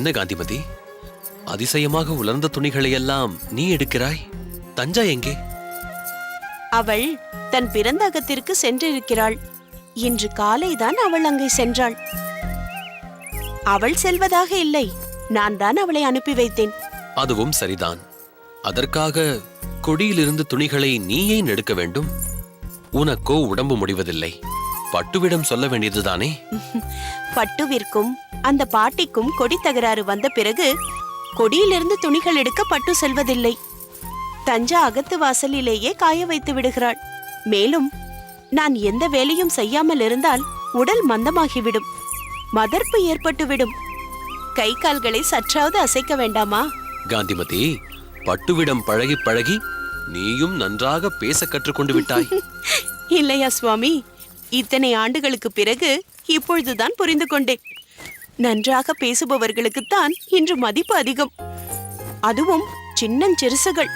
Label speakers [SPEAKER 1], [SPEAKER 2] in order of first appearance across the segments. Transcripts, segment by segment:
[SPEAKER 1] என்ன காந்திமதி, அதிசயமாக உலர்ந்த துணிகளை எல்லாம் நீ எடுக்கிறாய்? தஞ்சா எங்கே?
[SPEAKER 2] அவள் தன் பிறந்தகத்திற்கு சென்றிருக்கிறாள். இன்று காலைதான் அவள் அங்கே சென்றாள். அவள் செல்வதாக இல்லை, நான் தான் அவளை அனுப்பி வைத்தேன்.
[SPEAKER 1] அதுவும் சரிதான். அதற்காக கொடியிலிருந்து துணிகளை நீ ஏன் எடுக்க வேண்டும்? உனக்கோ உடம்பு முடிவதில்லை. பட்டுவிடம் சொல்ல வேண்டியதுதானே?
[SPEAKER 2] பட்டுவிற்கும் அந்த பாட்டிக்கும் கொடி தகராறு வந்த பிறகு கொடியிலிருந்து துணிகள் எடுக்க பட்டு செல்வதில்லை. தஞ்சா அகத்து வாசலிலேயே காய வைத்து விடுகிறாள். மேலும் நான் எந்த வேலையும் செய்யாமல் இருந்தால் உடல் மந்தமாகிவிடும், மதர்ப்பு ஏற்பட்டுவிடும். கை கால்களை சற்றாவது அசைக்க வேண்டாமா?
[SPEAKER 1] காந்திமதி, பட்டுவிடம் பழகி பழகி நீயும் நன்றாக பேச கற்றுக்கொண்டு விட்டாய்.
[SPEAKER 2] இல்லையா சுவாமி, இத்தனை ஆண்டுகளுக்கு பிறகு இப்பொழுதுதான் புரிந்து கொண்டேன். நன்றாக பேசுபவர்களுக்குத்தான் இன்று மதிப்பு அதிகம். அதுவும் சின்னஞ்சிறுசுகள்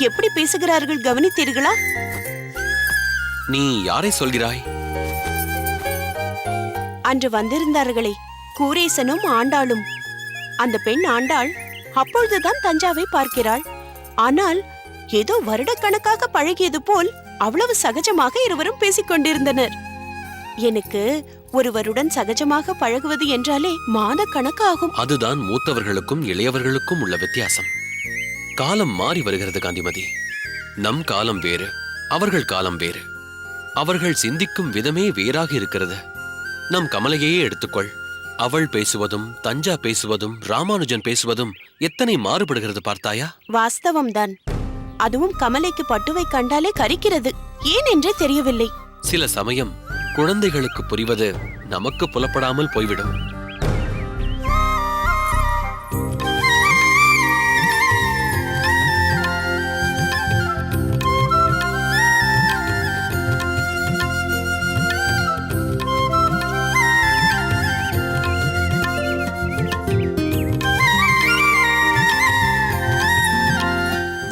[SPEAKER 2] எப்படி பேசுகிறார்கள் கவனித்தீர்களா?
[SPEAKER 1] நீ யாரை சொல்கிறாய்?
[SPEAKER 2] அன்று வந்திருந்தார்களே, கூரேசனும் ஆண்டாளும். அந்த பெண் ஆண்டாள் அப்பொழுதுதான் தஞ்சாவை பார்க்கிறாள். ஆனால் ஏதோ வருடக்கணக்காக பழகியது போல் அவ்வளவு சகஜமாக இருவரும் பேசிக் கொண்டிருந்தனர். எனக்கு ஒருவருடன் சகஜமாக பழகுவது என்றாலே மாத கணக்காகும்.
[SPEAKER 1] அதுதான் மூத்தவர்களுக்கும் இளையவர்களுக்கும் உள்ள வித்தியாசம். காலம் மாறி வருகிறது காந்திமதி. நம் காலம் வேறு, அவர்கள் காலம் வேறு. அவர்கள் சிந்திக்கும் விதமே வேறாக இருக்கிறது. நம் கமலையே எடுத்துக்கொள். அவள் பேசுவதும் தஞ்சா பேசுவதும் ராமானுஜன் பேசுவதும் எத்தனை மாறுபடுகிறது பார்த்தாயா?
[SPEAKER 2] வாஸ்தவம்தான். அதுவும் கமலைக்கு பட்டுவை கண்டாலே கரிக்கிறது. ஏன் என்றே தெரியவில்லை.
[SPEAKER 1] சில சமயம் குழந்தைகளுக்கு புரிவது நமக்கு புலப்படாமல் போய்விடும்.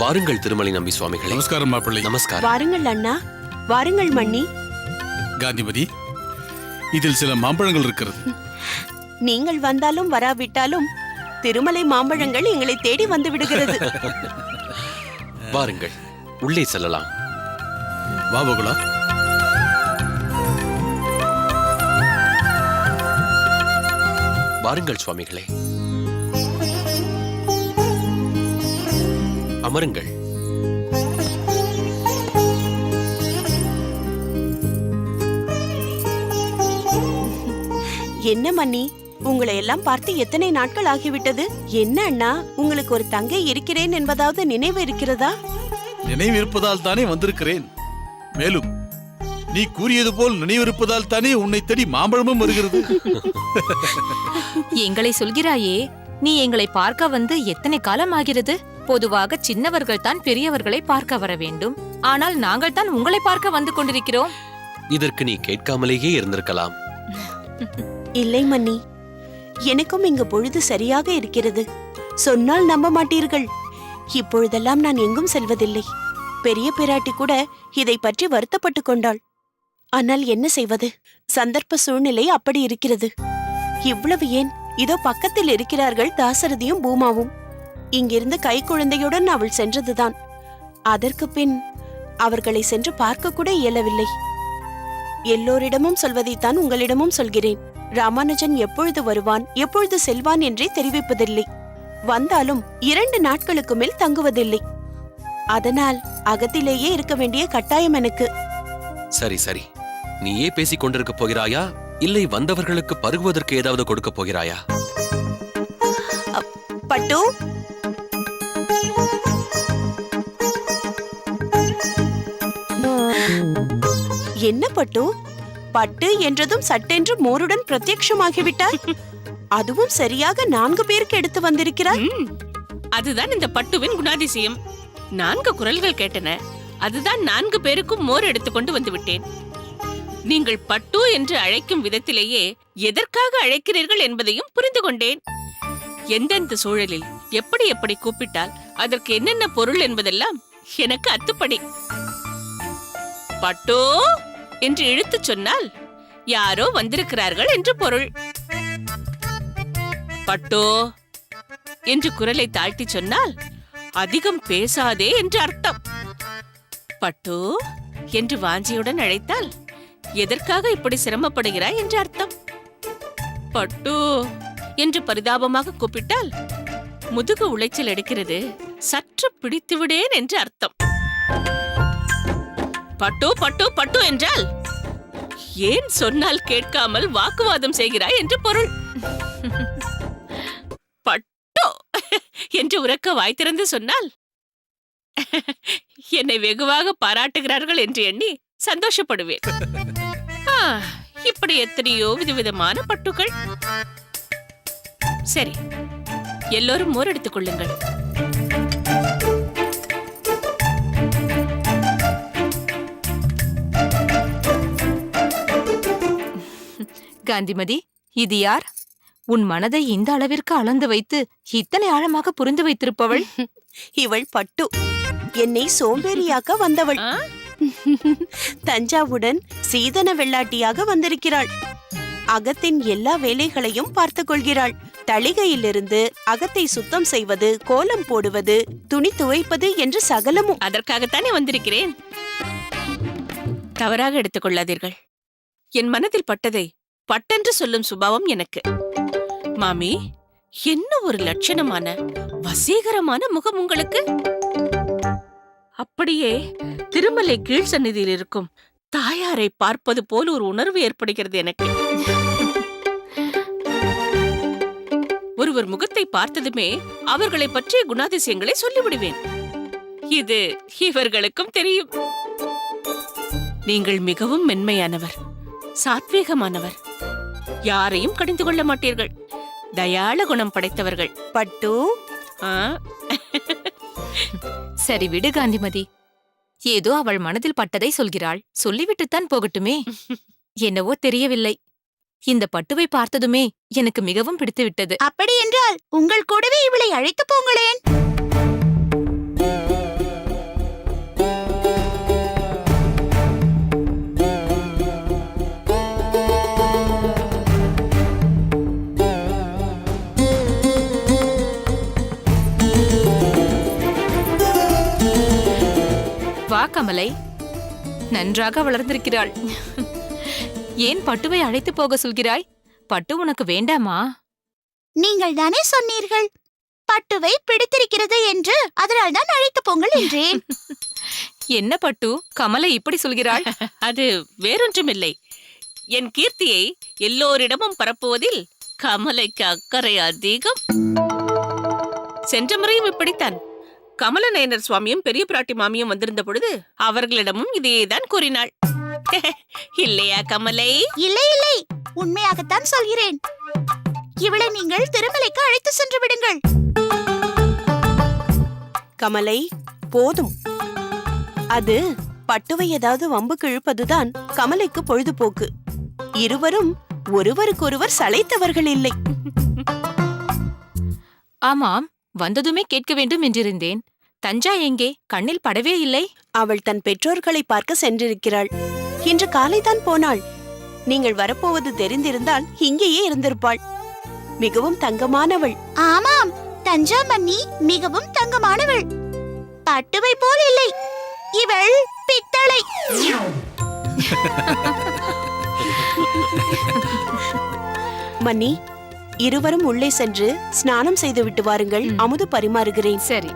[SPEAKER 1] வாருங்கள் திருமலை நம்பி சுவாமிகளே.
[SPEAKER 3] நமஸ்காரம் மாப்பிள்ளை.
[SPEAKER 1] நமஸ்காரம்.
[SPEAKER 2] வாருங்கள் அண்ணா, வாருங்கள் மன்னி.
[SPEAKER 3] காந்திமதி, இதில் சில மாம்பழங்கள் இருக்கிறது.
[SPEAKER 2] நீங்கள் வந்தாலும் வராவிட்டாலும் திருமலை மாம்பழங்கள் எங்களை தேடி வந்து விடுகிறது.
[SPEAKER 1] வாருங்கள், உள்ளே செல்லலாம்.
[SPEAKER 3] வா பகுலா.
[SPEAKER 1] வாருங்கள் சுவாமிகளே, அமருங்கள்.
[SPEAKER 2] என்ன மன்னி, உங்களை எல்லாம் பார்த்து எத்தனை நாட்கள் ஆகிவிட்டது? என்ன அண்ணா, உங்களுக்கு ஒரு தங்கை இருக்கிறேன் என்பதாவது நினைவு இருக்கிறதா?
[SPEAKER 3] நினைவு இருப்பதால் தானே வந்திருக்கிறேன். மேலும் நீ கூறியது போல் நினைவிருப்பதால் தானே உன்னை தேடி மாம்பழமும் வருகிறது.
[SPEAKER 4] எங்களை சொல்கிறாயே, நீ எங்களை பார்க்க வந்து எத்தனை காலம் ஆகிறது? பொதுவாக சின்னவர்கள் தான் பெரியவர்களை பார்க்க வர வேண்டும். ஆனால் நாங்கள் தான் உங்களை பார்க்க வந்து கொண்டிருக்கிறோம்.
[SPEAKER 1] இதற்கு நீ கேட்காமலேயே இருந்திருக்கலாம்.
[SPEAKER 2] இல்லை மன்னி, எனக்கும் இங்கு பொழுது சரியாக இருக்கிறது. சொன்னால் நம்ப மாட்டீர்கள். இப்பொழுதெல்லாம் நான் எங்கும் செல்வதில்லை. பெரிய பிராட்டி கூட இதை பற்றி வருத்தப்பட்டு கொண்டாள். ஆனால் என்ன செய்வது, சந்தர்ப்ப சூழ்நிலை அப்படி இருக்கிறது. இவ்வளவு ஏன், இதோ பக்கத்தில் இருக்கிறார்கள் தாசரதியும் பூமாவும். இங்கிருந்து கை குழந்தையுடன் அவள் சென்றதுதான். அதற்கு பின் அவர்களை சென்று பார்க்க கூட இயலவில்லை. எல்லோரிடமும் சொல்வதைத்தான் உங்களிடமும் சொல்கிறேன். ராமானுஜன் எப்பொழுது வருவான், எப்பொழுது செல்வான் என்றே தெரிவிப்பதில்லை. வந்தாலும் 2 நாட்களுக்கு மேல் தங்குவதில்லை. அதனால் அகத்திலேயே இருக்க வேண்டிய கட்டாயம் எனக்கு.
[SPEAKER 1] சரி சரி, நீயே பேசிக் கொண்டிருக்க போகிறாயா, இல்லை வந்தவர்களுக்கு பருகுவதற்கு ஏதாவது கொடுக்க போகிறாயா?
[SPEAKER 2] பட்டு, என்ன பட்டு, பட்டு என்றதும் சட்டென்று மோருடன் பிரத்யட்சமாகிவிட்டாய். அதுவும் சரியாக 4 பேருக்கு எடுத்து வந்திருக்கிறாய்.
[SPEAKER 5] அதுதான் இந்த பட்டுவின் குணாதிசயம். 4 குரல்கள் கேட்டன. அதுதான் 4 பேருக்கும் மோர் எடுத்துக்கொண்டு வந்து விட்டேன். நீங்கள் பட்டு என்று அழைக்கும் விதத்திலேயே எதற்காக அழைக்கிறீர்கள் என்பதையும் புரிந்து கொண்டேன். எந்தெந்த சூழலில் எப்படி எப்படி கூப்பிட்டால் அதற்கு என்னென்ன பொருள் என்பதெல்லாம் எனக்கு அத்துப்படி. பட்டு என்று இழுத்து சொன்னால் யாரோ வந்திருக்கிறார்கள் என்று பொருள். பட்டு என்று குரலை தாழ்த்தி சொன்னால் அதிகம் பேசாதே என்று அர்த்தம். பட்டு என்று வாஞ்சியுடன் அழைத்தால் எதற்காக இப்படி சிரமப்படுகிறாய் என்று அர்த்தம். பட்டு என்று பரிதாபமாக கூப்பிட்டால் முதுகு உளைச்சல் எடுக்கிறது, சற்று பிடித்து விடேன் என்று அர்த்தம். பட்டு பட்டு பட்டு என்றால் ஏன் சொன்னால் கேட்காமல் வாக்குவாதம் செய்கிறாய் என்று பொருள். பட்டு என்று உரக்க வாய் திறந்து சொன்னால் என்னை வெகுவாக பாராட்டுகிறார்கள் என்று எண்ணி சந்தோஷப்படுவேன். இப்படி எத்தனையோ விதவிதமான பட்டுகள். சரி, எல்லோரும் மோர் எடுத்துக் கொள்ளுங்கள்.
[SPEAKER 4] காந்திமதி, இது யார்? உன் மனதை இந்த அளவிற்கு அளந்து வைத்து இத்தனை ஆழமாக புரிந்து வைத்திருப்பவள்?
[SPEAKER 2] இவள் பட்டு, என்னை சோம்பேறியாக்க வந்தவள். தஞ்சாவுடன் சீதன வெள்ளாட்டியாக வந்திருக்கிறாள். அகத்தின் எல்லா வேலைகளையும் பார்த்துக் கொள்கிறாள். தளிகையிலிருந்து அகத்தை சுத்தம் செய்வது, கோலம் போடுவது, துணி துவைப்பது என்று சகலமும்.
[SPEAKER 5] அதற்காகத்தானே வந்திருக்கிறேன். தவறாக எடுத்துக் கொள்ளாதீர்கள். என் மனதில் பட்டதை பட்டென்று சொல்லும் சுபாவம் எனக்கு. மாமி, என்ன ஒரு லட்சணமான வசீகரமான முகம் உங்களுக்கு! அப்படியே திருமலை கீழ் சந்நிதியில் இருக்கும் தாயாரை பார்ப்பது போல் ஒரு உணர்வு ஏற்படுகிறது எனக்கு. ஒருவர் முகத்தை பார்த்ததுமே அவர்களை பற்றிய குணாதிசயங்களை சொல்லிவிடுவேன். இது இவர்களுக்கும் தெரியும். நீங்கள் மிகவும் மென்மையானவர், சாத்வீகமானவர், யாரையும் கடிந்து கொள்ள மாட்டீர்கள், தயாள குணம் படைத்தவர்கள்.
[SPEAKER 2] பட்டு,
[SPEAKER 4] சரி விடு காந்திமதி. ஏதோ அவள் மனதில் பட்டதை சொல்கிறாள், சொல்லிவிட்டுத்தான் போகட்டுமே. என்னவோ தெரியவில்லை, இந்த பட்டுவை பார்த்ததுமே எனக்கு மிகவும் பிடித்துவிட்டது.
[SPEAKER 2] அப்படி என்றால் உங்கள் கூடவே இவளை அழைத்து போங்களேன்.
[SPEAKER 4] வா கமலை, நன்றாக வளர்ந்திருக்கிறாள். ஏன் பட்டுவை அழைத்து போக சொல்கிறாய்? பட்டு உனக்கு வேண்டாமா?
[SPEAKER 2] நீங்கள் தானே சொன்னீர்கள் பட்டுவை பிடித்திருக்கிறது என்று, அதனால் தான் அழைத்து போங்கள் என்றேன்.
[SPEAKER 4] என்ன பட்டு, கமலை இப்படி சொல்கிறாள்?
[SPEAKER 5] அது வேறொன்றுமில்லை. என் கீர்த்தியை எல்லோரிடமும் பரப்புவதில் கமலைக்கு அக்கறை அதிகம். சென்ற முறையும் இப்படித்தான். கமலநயனர் சுவாமியும் பெரிய பிராட்டி மாமியும் வந்திருந்த பொழுது அவர்களிடமும் இதையேதான் கூறினாள். இல்லையா கமலை?
[SPEAKER 2] இல்லை இல்லை, உண்மையாகத்தான் சொல்கிறேன். இவளை நீங்கள் திருமலைக்கு அழைத்து சென்று விடுங்கள். கமலை, போதும். அது பட்டுவை ஏதாவது வம்புக்கு இழுப்பதுதான் கமலைக்கு பொழுதுபோக்கு. இருவரும் ஒருவருக்கொருவர் சளைத்தவர்கள் இல்லை.
[SPEAKER 4] ஆமாம், வந்ததுமே கேட்க வேண்டும் என்றிருந்தேன். தஞ்சா எங்கே? கண்ணில் படவே இல்லை.
[SPEAKER 2] அவள் தன் பெற்றோர்களை பார்க்க சென்றிருக்கிறாள். இன்று காலைதான் போனாள். நீங்கள் வரப்போவது தெரிந்திருந்தால் இங்கேயே இருந்திருப்பாள். மிகவும் தங்கமானவள். ஆமாம், தஞ்சா மன்னி மிகவும் தங்கமானவள். பட்டுவை போல் இல்லை, இவள் பித்தளை. மன்னி, இருவரும் உள்ளே சென்று ஸ்நானம் செய்து விட்டு வாருங்கள். அமுது பரிமாறுகிறேன்.
[SPEAKER 4] சரி.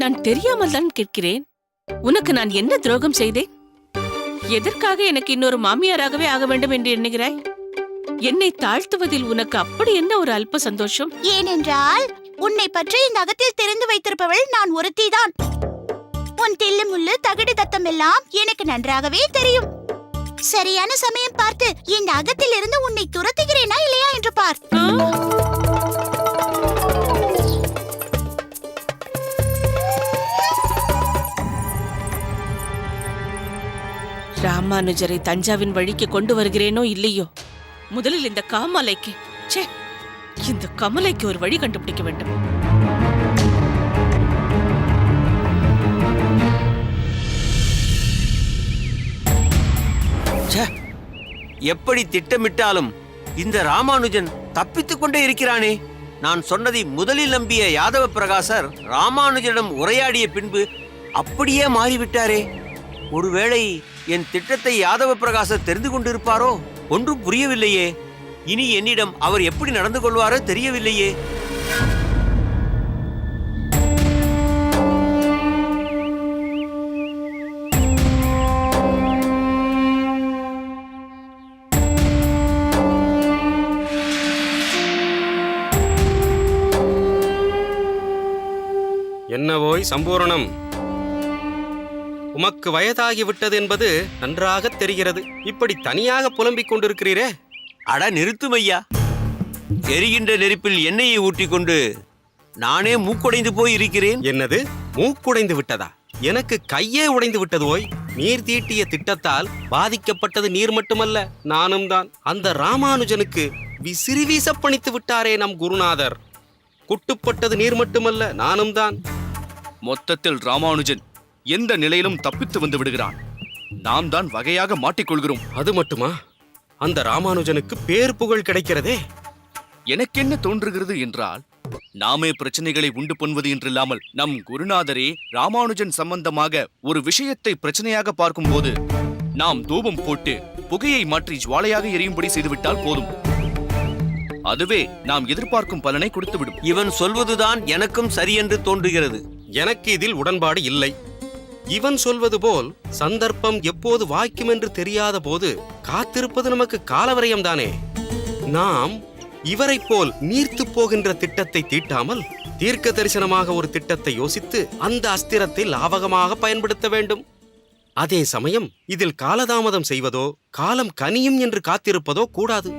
[SPEAKER 5] நான் தெரியாமல் தான் கேட்கிறேன். உனக்கு நான் என்ன துரோகம் செய்தேன்? எதற்காக எனக்கு இன்னொரு மாமியாராகவே ஆக வேண்டும் என்று எண்ணுகிறாய்? என்னை தாழ்த்துவதில் உனக்கு அப்படி என்ன ஒரு அல்ப சந்தோஷம்?
[SPEAKER 2] ஏனென்றால் உன்னை பற்றி இந்த அகத்தில் தெரிந்து வைத்திருப்பவள் நான் ஒருத்திதான். உன் தில்லு முள்ளு தகடு தத்தம் எல்லாம் எனக்கு நன்றாகவே தெரியும். சரியான சமயம் பார்த்து இந்த அகத்தில் இருந்து உன்னை துரத்துகிறேனா இல்லையா என்று பார்.
[SPEAKER 5] ராமா, ராமானுஜரை தஞ்சாவின் வழிக்கு கொண்டு வருகிறேனோ இல்லையோ, முதலில் இந்த காமாலைக்கு இந்த கமலைக்கு ஒரு வழி கண்டுபிடிக்க வேண்டும்.
[SPEAKER 6] எப்படி திட்டமிட்டாலும் இந்த ராமானுஜன் தப்பித்துக் கொண்டே இருக்கிறானே. நான் சொன்னதை முதலில் நம்பிய யாதவ பிரகாசர் ராமானுஜனிடம் உரையாடிய பின்பு அப்படியே மாறிவிட்டாரே. ஒருவேளை என் திட்டத்தை யாதவ பிரகாசர் தெரிந்து கொண்டிருப்பாரோ? ஒன்றும் புரியவில்லையே. இனி என்னிடம் அவர் எப்படி நடந்து கொள்வாரோ தெரியவில்லையே.
[SPEAKER 7] என்னவோய் சம்பூரணம், உமக்கு வயதாகிவிட்டது என்பது நன்றாக தெரிகிறது. இப்படி தனியாக புலம்பிக் கொண்டிருக்கிறீரே.
[SPEAKER 6] அட நிறுத்தும் ஐயா. எரிகின்ற நெருப்பில் எண்ணெயை ஊற்றிக்கொண்டு நானே மூக்குடைந்து போய் இருக்கிறேன்.
[SPEAKER 7] என்னது, மூக்குடைந்து விட்டதா? எனக்கு கையே உடைந்து விட்டது ஓய். நீர் தீட்டிய திட்டத்தால் பாதிக்கப்பட்டது நீர் மட்டுமல்ல, நானும் தான். அந்த ராமானுஜனுக்கு விசிறி வீசப்பணித்து விட்டாரே நம் குருநாதர். குட்டுப்பட்டது நீர் மட்டுமல்ல, நானும் தான்.
[SPEAKER 8] மொத்தத்தில் ராமானுஜன் எந்த நிலையிலும் தப்பித்து வந்து விடுகிறான். நாம் தான் வகையாக மாட்டிக்கொள்கிறோம்.
[SPEAKER 7] அது மட்டுமா? அந்த ராமானுஜனுக்கு பேர் புகழ் கிடைக்கிறதே.
[SPEAKER 8] எனக்கென்ன தோன்றுகிறது என்றால், நாமே பிரச்சனைகளை உண்டு பண்ணுவது என்றில்லாமல் நம் குருநாதரே ராமானுஜன் சம்பந்தமாக ஒரு விஷயத்தை பிரச்சனையாக பார்க்கும்போது நாம் தூபம் போட்டு புகையை மாற்றி ஜுவாலையாக எரியும்படி செய்துவிட்டால் போதும். அதுவே நாம் எதிர்பார்க்கும் பலனை கொடுத்துவிடும்.
[SPEAKER 6] இவன் சொல்வதுதான் எனக்கும் சரியென்று தோன்றுகிறது.
[SPEAKER 7] எனக்கு இதில் உடன்பாடு இல்லை. இவன் சொல்வது போல் சந்தர்ப்பம் எப்போது வாய்க்கும் என்று தெரியாத போது காத்திருப்பது நமக்கு காலவரையம் தானே. நாம் இவரைப் போல் நீர்த்து போகின்ற திட்டத்தை தீட்டாமல் தீர்க்க தரிசனமாக ஒரு திட்டத்தை யோசித்து அந்த அஸ்திரத்தை லாபகமாக பயன்படுத்த வேண்டும். அதே சமயம் இதில் காலதாமதம் செய்வதோ காலம் கனியும் என்று காத்திருப்பதோ கூடாது.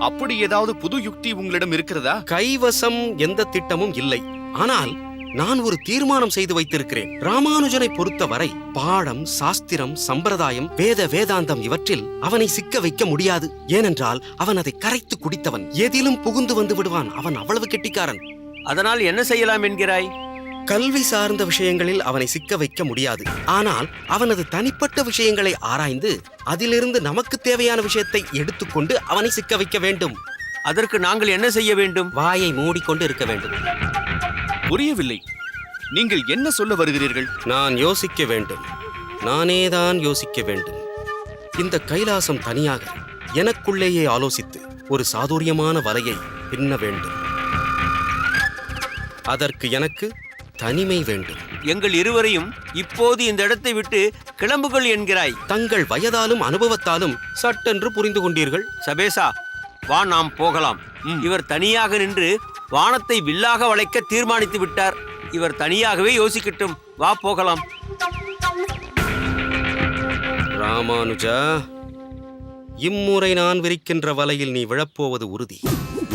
[SPEAKER 8] அப்படி ஏதாவது புது யுக்தி உங்களிடம் இருக்கிறதா?
[SPEAKER 7] கைவசம் எந்த திட்டமும் இல்லை. ஆனால் நான் ஒரு தீர்மானம் செய்து வைத்திருக்கிறேன். ராமானுஜனை பொறுத்தவரை பாடம், சாஸ்திரம், சம்பிரதாயம், வேதாந்தம் இவற்றில் அவனை சிக்க வைக்க முடியாது. ஏனென்றால் அவன் அதை கரைத்து குடித்தவன். எதிலும் புகுந்து வந்து விடுவான். அவன் அவ்வளவு கெட்டிக்காரன்.
[SPEAKER 6] அதனால் என்ன செய்யலாம் என்கிறாய்?
[SPEAKER 7] கல்வி சார்ந்த விஷயங்களில் அவனை சிக்க வைக்க முடியாது. ஆனால் அவனது தனிப்பட்ட விஷயங்களை ஆராய்ந்து அதிலிருந்து நமக்கு தேவையான விஷயத்தை எடுத்துக்கொண்டு அவனை சிக்க வைக்க வேண்டும்.
[SPEAKER 6] அதற்கு நாங்கள் என்ன செய்ய வேண்டும்?
[SPEAKER 7] வாயை மூடிக்கொண்டு இருக்க வேண்டும்.
[SPEAKER 8] புரியவில்லை. நீங்கள் என்ன சொல்ல வருகிறீர்கள்?
[SPEAKER 7] நான் யோசிக்க வேண்டும். நானேதான் யோசிக்க வேண்டும். இந்த கைலாசம் தனியாக எனக்குள்ளேயே ஆலோசித்து ஒரு சாதுரியமான வலையை பின்ன வேண்டும். அதற்கு எனக்கு தனிமை வேண்டும்.
[SPEAKER 6] எங்கள் இருவரையும் இப்போது இந்த இடத்தை விட்டு கிளம்புகள் என்கிறாய்.
[SPEAKER 7] தங்கள் வயதாலும் அனுபவத்தாலும் சட்டென்று புரிந்து கொண்டீர்கள்.
[SPEAKER 6] சபேசா, வா, நாம் போகலாம். இவர் தனியாக நின்று வானத்தை வில்லாக வளைக்க தீர்மானித்து விட்டார். இவர் தனியாகவே யோசிக்கட்டும். வா, போகலாம்.
[SPEAKER 7] ராமானுஜா, இம்முறை நான் விரிக்கின்ற வலையில் நீ விழப்போவது உறுதி.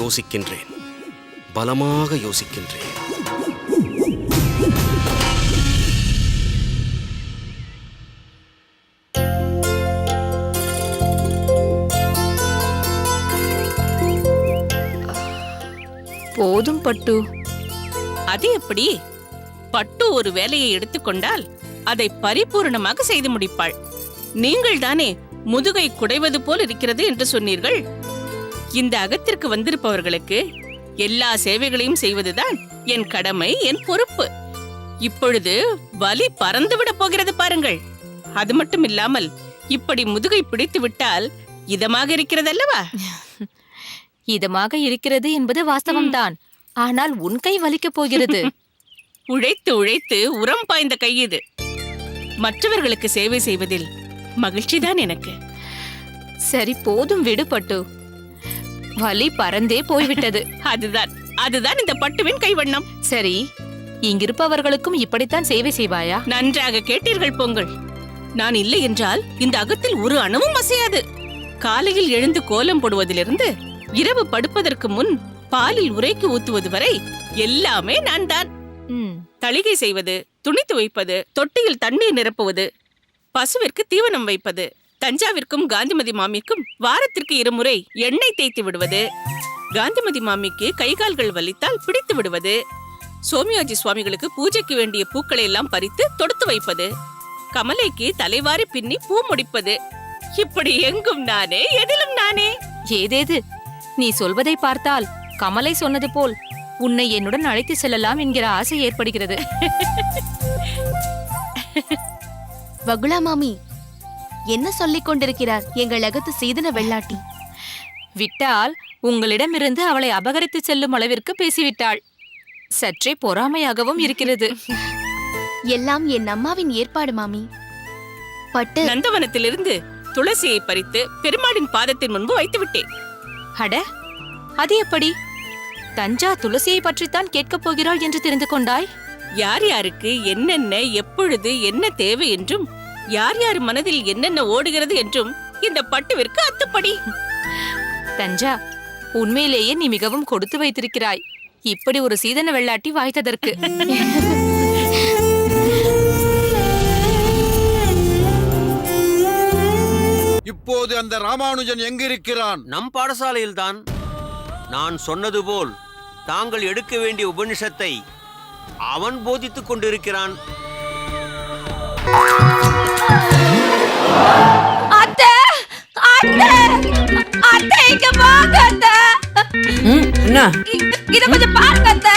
[SPEAKER 7] யோசிக்கின்றேன், பலமாக யோசிக்கின்றேன்.
[SPEAKER 4] போதும் பட்டு.
[SPEAKER 5] அது எப்படி? பட்டு ஒரு வேலையை எடுத்துக்கொண்டால் அதை பரிபூர்ணமாக செய்து முடிப்பாள். நீங்கள் தானே முதுகை குடைவது போல் இருக்கிறது என்று சொன்னீர்கள். இந்த அகத்திற்கு வந்திருப்பவர்களுக்கு எல்லா சேவைகளையும் செய்வதுதான் என் கடமை, என் பொறுப்பு. இப்பொழுது வலி பறந்துவிட போகிறது பாருங்கள். அது மட்டும் இல்லாமல் இப்படி முதுகை பிடித்து விட்டால் இதமாக இருக்கிறதல்லவா?
[SPEAKER 4] இதமாக இருக்கிறது என்பது வாஸ்தவம்தான். ஆனால் உன் கை வலிக்கப் போகிறது.
[SPEAKER 5] உழைத்து உழைத்து உரம் பாய்ந்த கை இது. மற்றவர்களுக்கு சேவை செய்வதில் மகிழ்ச்சிதான் எனக்கு.
[SPEAKER 4] சரி, போதும் விடு பட்டு. வலி பறந்தே போய்விட்டது.
[SPEAKER 5] அதுதான் இந்த பட்டுவின் கைவண்ணம்.
[SPEAKER 4] சரி, இங்கிருப்பவர்களுக்கும் இப்படித்தான் சேவை செய்வாயா?
[SPEAKER 5] நன்றாக கேட்டீர்கள் போங்கள். நான் இல்லை என்றால் இந்த அகத்தில் ஒரு அணுவும் அசையாது. காலையில் எழுந்து கோலம் போடுவதிலிருந்து இரவு படுப்பதற்கு முன் பாலில் உரைக்கு ஊத்துவது வரை எல்லாமே நான் தான். தளிகை செய்வது, துணி துவைப்பது, தொட்டியில் தண்ணீர் நிரப்புவது, பசுவிற்கு தீவனம் வைப்பது, தஞ்சாவிற்கும் காந்திமதி மாமிக்கும் வாரத்திற்கு 2 முறை எண்ணெய் தேய்த்து விடுவது, காந்திமதி மாமிக்கு கைகால்கள் வலித்தால் பிடித்து விடுவது, சோமியாஜி சுவாமிகளுக்கு பூஜைக்கு வேண்டிய பூக்களை எல்லாம் பறித்து தொடுத்து வைப்பது, கமலைக்கு தலைவாரி பின்னி பூ முடிப்பது. இப்படி எங்கும் நானே, எதிலும் நானே.
[SPEAKER 4] ஏதேது நீ சொல்வதை பார்த்தால் கமலை சொன்னது போல் உன்னை என்னுடன் அழைத்து செல்லலாம் என்கிற ஆசை ஏற்படுகிறது.
[SPEAKER 9] வகுளா மாமி என்ன சொல்லிக் கொண்டிருக்கிறார் எங்கள் அகத்து சீதன வெள்ளாட்டி?
[SPEAKER 4] விட்டால் உங்களிடமிருந்து அவளை அபகரித்து செல்லும் அளவிற்கு பேசிவிட்டாள். சற்றே பொறாமையாகவும் இருக்கிறது.
[SPEAKER 9] எல்லாம் என் அம்மாவின் ஏற்பாடு மாமி. பட்டு
[SPEAKER 5] நந்தவனத்திலிருந்து துளசியை பறித்து பெருமாளின் பாதத்தின் முன்பு வைத்து விட்டேன்.
[SPEAKER 4] அட, அது எப்படி? தஞ்சா துளசியை பற்றித்தான் கேட்கப் போகிறாள் என்று தெரிந்து கொண்டாய்?
[SPEAKER 5] யார் யாருக்கு என்னென்ன எப்பொழுது என்ன தேவை என்றும் யார் யார் மனதில் என்னென்ன ஓடுகிறது என்றும் இந்த பட்டுவிற்கு அத்துப்படி.
[SPEAKER 4] தஞ்சா, உண்மையிலேயே நீ மிகவும் கொடுத்து வைத்திருக்கிறாய், இப்படி ஒரு சீதன வெள்ளாட்டி வாய்த்ததற்கு.
[SPEAKER 10] இப்போது அந்த ராமானுஜன் எங்கிருக்கிறான்?
[SPEAKER 6] நம் பாடசாலையில்தான். நான் சொன்னது போல் தாங்கள் எடுக்க வேண்டிய உபனிஷத்தை அவன் போதித்துக் கொண்டிருக்கிறான்.
[SPEAKER 9] அத்தை, அத்தை, அத்தை, இங்க வாங்க அத்தை.
[SPEAKER 11] என்ன?
[SPEAKER 9] இத கொஞ்சம் பாருங்க அத்தை.